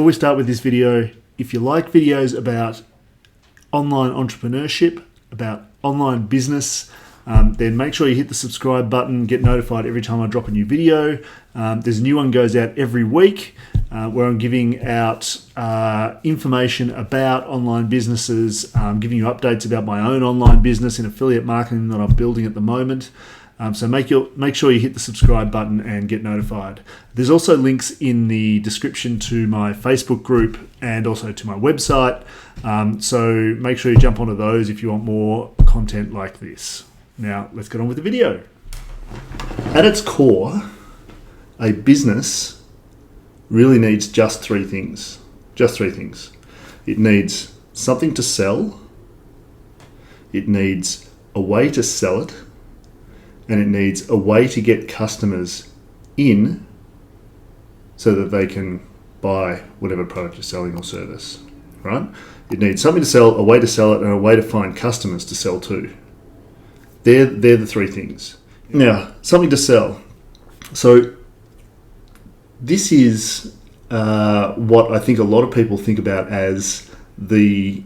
before we start with this video, if you like videos about online entrepreneurship, about online business, then make sure you hit the subscribe button, get notified every time I drop a new video. There's a new one goes out every week where I'm giving out information about online businesses, giving you updates about my own online business and affiliate marketing that I'm building at the moment. So make sure you hit the subscribe button and get notified. There's also links in the description to my Facebook group and also to my website. So make sure you jump onto those if you want more content like this. Now, let's get on with the video. At its core, a business really needs just three things. Just three things. It needs something to sell. It needs a way to sell it. And it needs a way to get customers in so that they can buy whatever product you're selling or service, right? It needs something to sell, a way to sell it, and a way to find customers to sell to. They're the three things. Now, something to sell. So this is what I think a lot of people think about as the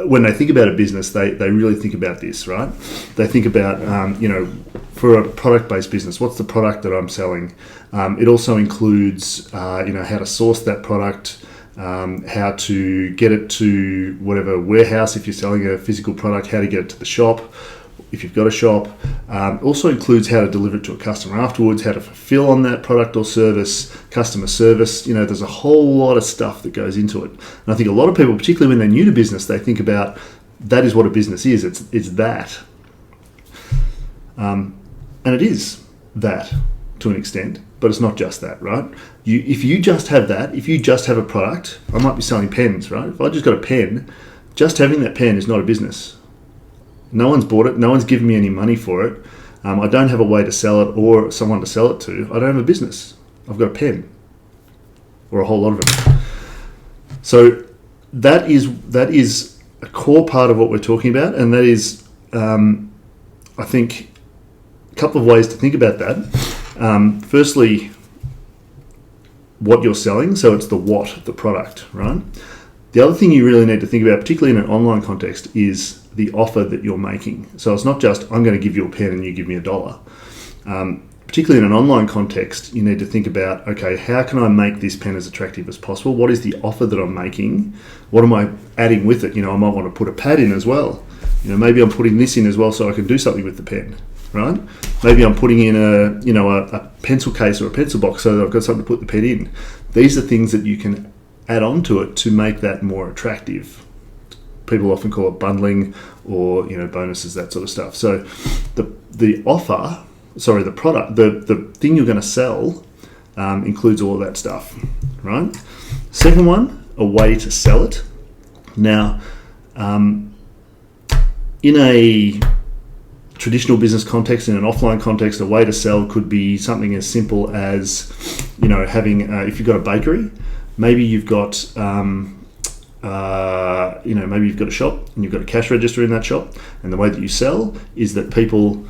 when they think about a business, they really think about this, right? They think about, for a product-based business, what's the product that I'm selling? It also includes, how to source that product, how to get it to whatever warehouse if you're selling a physical product, how to get it to the shop if you've got a shop. Also includes how to deliver it to a customer afterwards, how to fulfill on that product or service, customer service. There's a whole lot of stuff that goes into it. And I think a lot of people, particularly when they're new to business, they think about that is what a business is. It's that. And it is that to an extent, but it's not just that, right? If you just have that, if you just have a product, I might be selling pens, right? If I just got a pen, just having that pen is not a business. No one's bought it. No one's given me any money for it. I don't have a way to sell it or someone to sell it to. I don't have a business. I've got a pen or a whole lot of them. So that is a core part of what we're talking about, and that is, I think, a couple of ways to think about that. Firstly, what you're selling. So it's the what of the product, right? The other thing you really need to think about, particularly in an online context, is the offer that you're making. So it's not just, I'm going to give you a pen and you give me $1. Particularly in an online context, you need to think about, okay, how can I make this pen as attractive as possible? What is the offer that I'm making? What am I adding with it? I might want to put a pad in as well. Maybe I'm putting this in as well so I can do something with the pen, right? Maybe I'm putting in a pencil case or a pencil box so that I've got something to put the pen in. These are things that you can add on to it to make that more attractive. People often call it bundling or bonuses, that sort of stuff. So the product, the thing you're going to sell includes all of that stuff, right? Second one, a way to sell it. Now, in a traditional business context, in an offline context, a way to sell could be something as simple as having if you've got a bakery, maybe you've got maybe you've got a shop and you've got a cash register in that shop, and the way that you sell is that people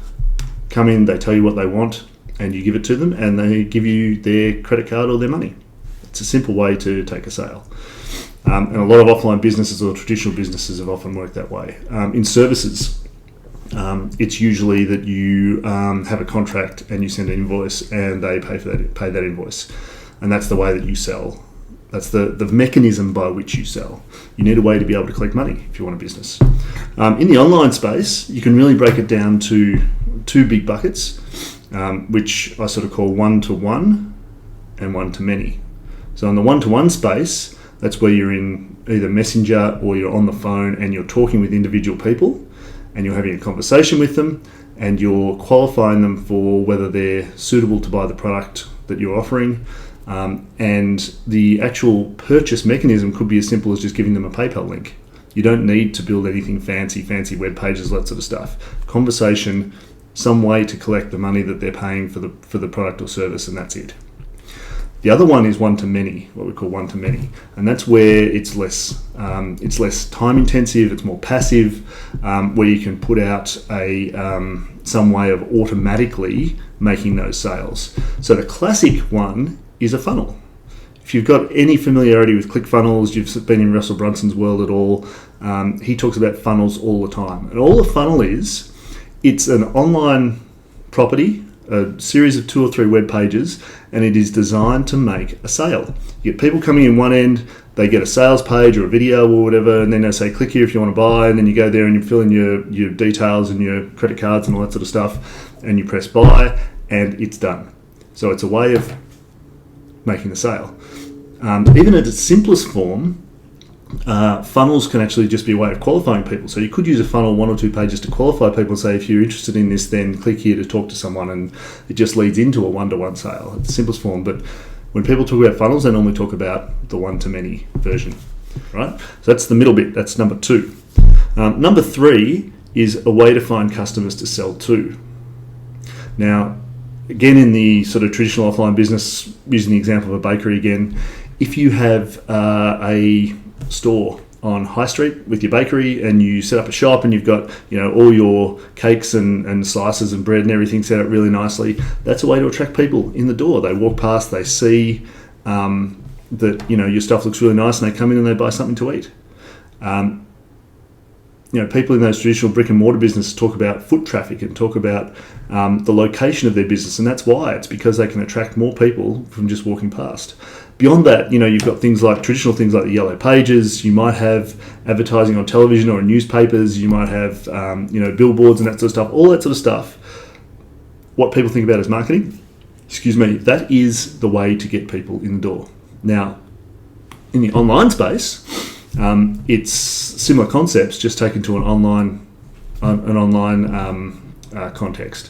come in, they tell you what they want, and you give it to them, and they give you their credit card or their money. It's a simple way to take a sale. And a lot of offline businesses or traditional businesses have often worked that way. In services, it's usually that you have a contract and you send an invoice and they pay that invoice. And that's the way that you sell. That's the mechanism by which you sell. You need a way to be able to collect money if you want a business. In the online space, you can really break it down to two big buckets, which I sort of call one-to-one and one-to-many. So in the one-to-one space, that's where you're in either Messenger or you're on the phone and you're talking with individual people and you're having a conversation with them and you're qualifying them for whether they're suitable to buy the product that you're offering. And the actual purchase mechanism could be as simple as just giving them a PayPal link. You don't need to build anything fancy web pages, that sort of stuff. Conversation, some way to collect the money that they're paying for the product or service, and that's it. The other one is one-to-many, what we call one-to-many, and that's where it's less time intensive, it's more passive, where you can put out some way of automatically making those sales. So the classic one is a funnel. if you've got any familiarity with ClickFunnels, you've been in Russell Brunson's world at all, he talks about funnels all the time. And all a funnel is, it's an online property, a series of 2 or 3 web pages, and it is designed to make a sale. You get people coming in one end, they get a sales page or a video or whatever, and then they say, click here if you want to buy, and then you go there and you fill in your details and your credit cards and all that sort of stuff, and you press buy, and it's done. So it's a way of making the sale. Even at its simplest form, funnels can actually just be a way of qualifying people. So you could use a funnel 1 or 2 pages to qualify people and say, if you're interested in this, then click here to talk to someone, and it just leads into a one-to-one sale. It's the simplest form, but when people talk about funnels, they normally talk about the one-to-many version, right? So that's the middle bit. That's number 2. Number 3 is a way to find customers to sell to. Now, again, in the sort of traditional offline business, using the example of a bakery again, if you have a store on High Street with your bakery and you set up a shop and you've got, all your cakes and slices and bread and everything set up really nicely, that's a way to attract people in the door. They walk past, they see that your stuff looks really nice, and they come in and they buy something to eat. People in those traditional brick and mortar businesses talk about foot traffic and talk about the location of their business, and that's why. It's because they can attract more people from just walking past. Beyond that, you've got traditional things like the yellow pages. You might have advertising on television or in newspapers. You might have billboards and that sort of stuff. All that sort of stuff. What people think about as marketing, that is the way to get people in the door. Now, in the online space, it's similar concepts, just taken to an online context.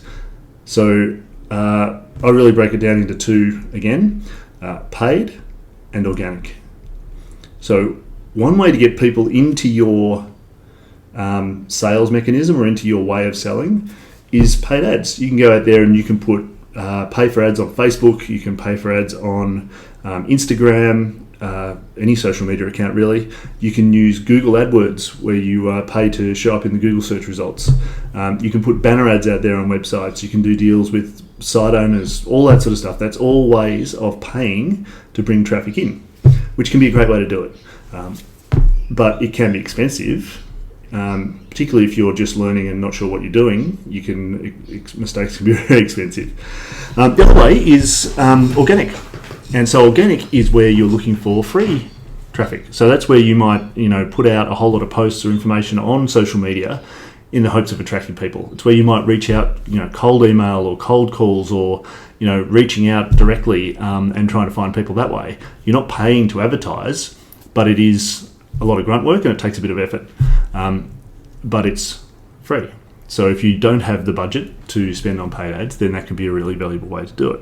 So I really break it down into 2 again: paid and organic. So one way to get people into your sales mechanism or into your way of selling is paid ads. You can go out there and you can put pay for ads on Facebook. You can pay for ads on Instagram. Any social media account really. You can use Google AdWords, where you pay to show up in the Google search results. You can put banner ads out there on websites. You can do deals with site owners, all that sort of stuff. That's all ways of paying to bring traffic in, which can be a great way to do it. But it can be expensive, particularly if you're just learning and not sure what you're doing. Mistakes can be very expensive. The other way is organic. And so organic is where you're looking for free traffic. So that's where you might, put out a whole lot of posts or information on social media in the hopes of attracting people. It's where you might reach out, cold email or cold calls, or, reaching out directly and trying to find people that way. You're not paying to advertise, but it is a lot of grunt work and it takes a bit of effort. But it's free. So if you don't have the budget to spend on paid ads, then that can be a really valuable way to do it.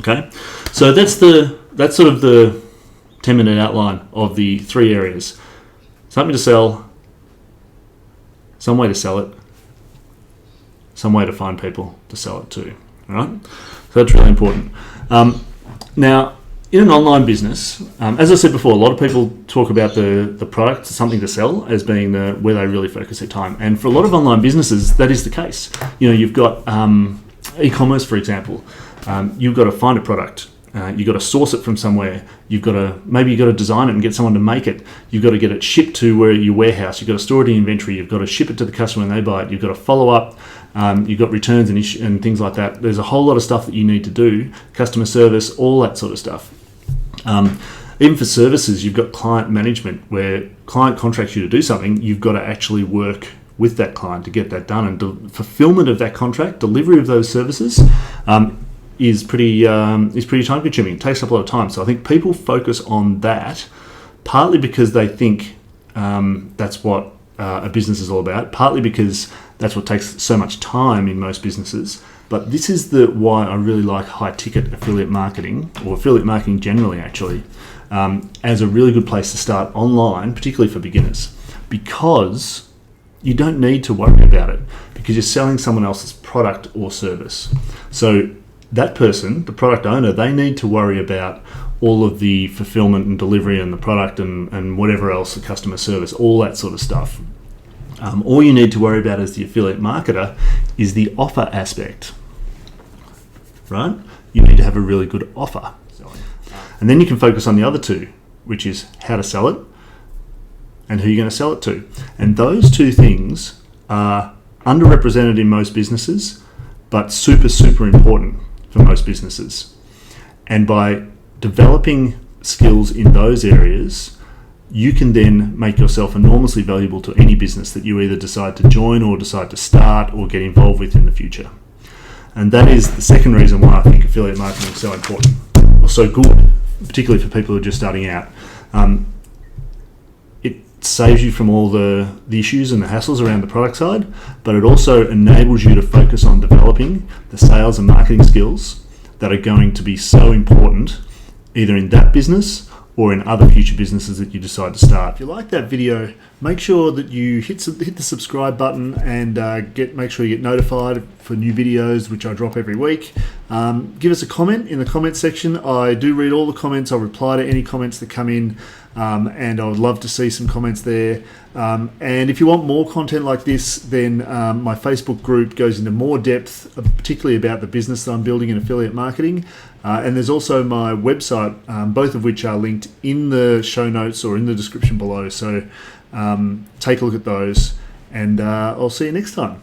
Okay, so that's sort of the 10-minute outline of the 3 areas: something to sell, some way to sell it, some way to find people to sell it to. All right, so that's really important. Now, in an online business, as I said before, a lot of people talk about the product, something to sell, as being where they really focus their time. And for a lot of online businesses, that is the case. You've got e-commerce, for example. You've got to find a product. You've got to source it from somewhere. You've got to design it and get someone to make it. You've got to get it shipped to your warehouse. You've got to store it in inventory. You've got to ship it to the customer when they buy it. You've got to follow up. You've got returns and things like that. There's a whole lot of stuff that you need to do. Customer service, all that sort of stuff. Even for services, you've got client management, where client contracts you to do something. You've got to actually work with that client to get that done, and fulfillment of that contract, delivery of those services, is pretty time consuming. It takes up a lot of time. So I think people focus on that, partly because they think that's what a business is all about, partly because that's what takes so much time in most businesses. But this is why I really like high ticket affiliate marketing, or affiliate marketing generally actually, as a really good place to start online, particularly for beginners, because you don't need to worry about it, because you're selling someone else's product or service. So that person, the product owner, they need to worry about all of the fulfillment and delivery and the product and whatever else, the customer service, all that sort of stuff. All you need to worry about as the affiliate marketer is the offer aspect, right? You need to have a really good offer. And then you can focus on the other two, which is how to sell it and who you're going to sell it to. And those two things are underrepresented in most businesses, but super, super important for most businesses. And by developing skills in those areas, you can then make yourself enormously valuable to any business that you either decide to join or decide to start or get involved with in the future. And that is the second reason why I think affiliate marketing is so important, or so good, particularly for people who are just starting out. It saves you from all the issues and the hassles around the product side, but it also enables you to focus on developing the sales and marketing skills that are going to be so important either in that business or in other future businesses that you decide to start. If you like that video, make sure that you hit the subscribe button and make sure you get notified for new videos which I drop every week. Give us a comment in the comment section. I do read all the comments. I'll reply to any comments that come in, and I would love to see some comments there. And if you want more content like this, then my Facebook group goes into more depth, particularly about the business that I'm building in affiliate marketing. And there's also my website, both of which are linked in the show notes or in the description below. So take a look at those, and I'll see you next time.